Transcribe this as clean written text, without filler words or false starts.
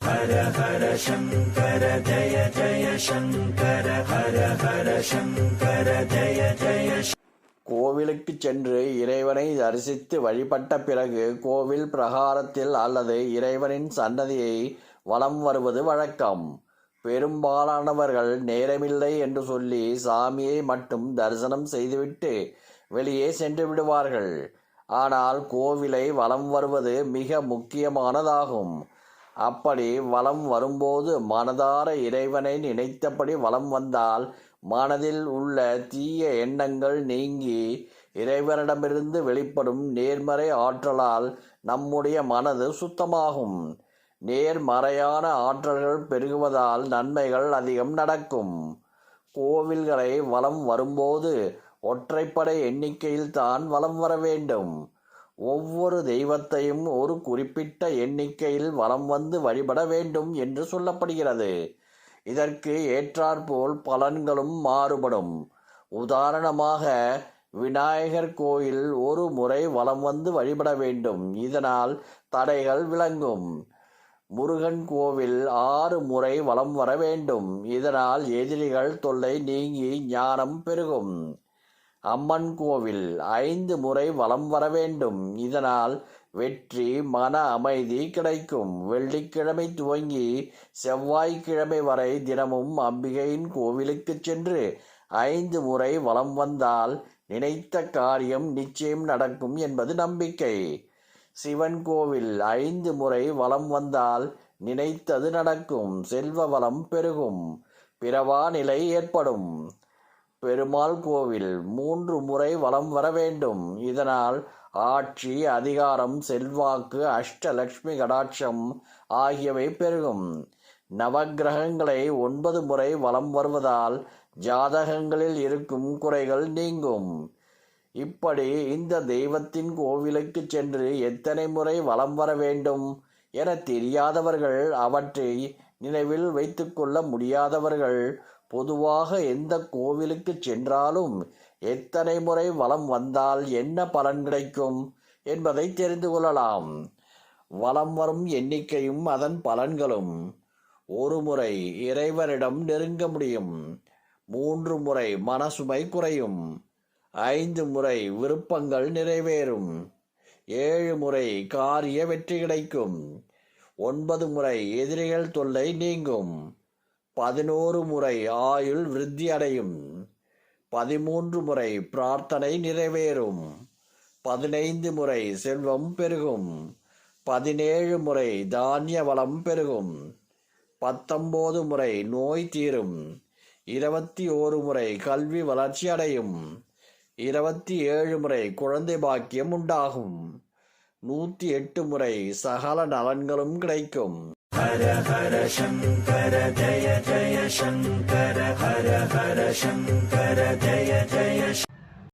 ஹர ஹர சங்கர ஜய ஜய சங்கர ஹர ஹர சங்கர ஜய ஜய. கோவிலுக்கு சென்று இறைவனை தரிசித்து வழிபட்ட பிறகு கோவில் பிரகாரத்தில் அல்லது இறைவனின் சன்னதியை வலம் வருவது வழக்கம். பெரும்பாலானவர்கள் நேரமில்லை என்று சொல்லி சாமியை மட்டும் தரிசனம் செய்துவிட்டு வெளியே சென்று விடுவார்கள். ஆனால் கோவிலை வலம் வருவது மிக முக்கியமானதாகும். அப்படி வலம் வரும்போது மனதார இறைவனை நினைத்தபடி வலம் வந்தால் மனதில் உள்ள தீய எண்ணங்கள் நீங்கி இறைவனிடமிருந்து வெளிப்படும் நேர்மறை ஆற்றலால் நம்முடைய மனது சுத்தமாகும். நேர்மறையான ஆற்றல்கள் பெருகுவதால் நன்மைகள் அதிகம் நடக்கும். கோவில்களை வலம் வரும்போது ஒற்றைப்படை எண்ணிக்கையில் தான் வலம் வர வேண்டும். ஒவ்வொரு தெய்வத்தையும் ஒரு குறிப்பிட்ட எண்ணிக்கையில் வலம் வந்து வழிபட வேண்டும் என்று சொல்லப்படுகிறது. இதற்கு ஏற்றாற்போல் பலன்களும் மாறுபடும். உதாரணமாக, விநாயகர் கோயில் ஒரு முறை வலம் வந்து வழிபட வேண்டும், இதனால் தடைகள் விலகும். முருகன் கோவில் 6 முறை வலம் வர வேண்டும், இதனால் எதிரிகள் தொல்லை நீங்கி ஞானம் பெருகும். அம்மன் கோவில் 5 முறை வலம் வர வேண்டும், இதனால் வெற்றி மன அமைதி கிடைக்கும். வெள்ளிக்கிழமை துவங்கி செவ்வாய்க்கிழமை வரை தினமும் அம்பிகையின் கோவிலுக்கு சென்று 5 முறை வலம் வந்தால் நினைத்த காரியம் நிச்சயம் நடக்கும் என்பது நம்பிக்கை. சிவன் கோவில் 5 முறை வலம் வந்தால் நினைத்தது நடக்கும், செல்வ வளம் பெருகும், பிறவா நிலை ஏற்படும். பெருமாள் கோவில் 3 முறை வலம் வர வேண்டும், இதனால் ஆட்சி, அதிகாரம், செல்வாக்கு, அஷ்டலட்சுமி கடாட்சம் ஆகியவை பெருகும். நவக்கிரகங்களை 9 முறை வலம் வருவதால் ஜாதகங்களில் இருக்கும் குறைகள் நீங்கும். இப்படி இந்த தெய்வத்தின் கோவிலுக்கு சென்று எத்தனை முறை வலம் வர வேண்டும் என தெரியாதவர்கள், அவற்றை நினைவில் வைத்துக்கொள்ள முடியாதவர்கள் பொதுவாக எந்த கோவிலுக்கு சென்றாலும் எத்தனை முறை வலம் வந்தால் என்ன பலன் கிடைக்கும் என்பதை தெரிந்து கொள்ளலாம். வலம் வரும் எண்ணிக்கையும் அதன் பலன்களும். 1 முறை இறைவனிடம் நெருங்க முடியும், 3 முறை மனசுமை குறையும், 5 முறை விருப்பங்கள் நிறைவேறும், 7 முறை காரிய வெற்றி கிடைக்கும், 9 முறை எதிரிகள் தொல்லை நீங்கும், 11 முறை ஆயுள் விருத்தி அடையும், 13 முறை பிரார்த்தனை நிறைவேறும், 15 முறை செல்வம் பெருகும், 17 முறை தானிய வளம் பெருகும், 19 முறை நோய் தீரும், 21 முறை கல்வி வளர்ச்சி அடையும், 27 முறை குழந்தை பாக்கியம் உண்டாகும், 108 முறை சகல நலன்களும் கிடைக்கும். ஹர ஹர சங்கர ஜய ஜய சங்கர ஹர ஹர சங்கர ஜய ஜய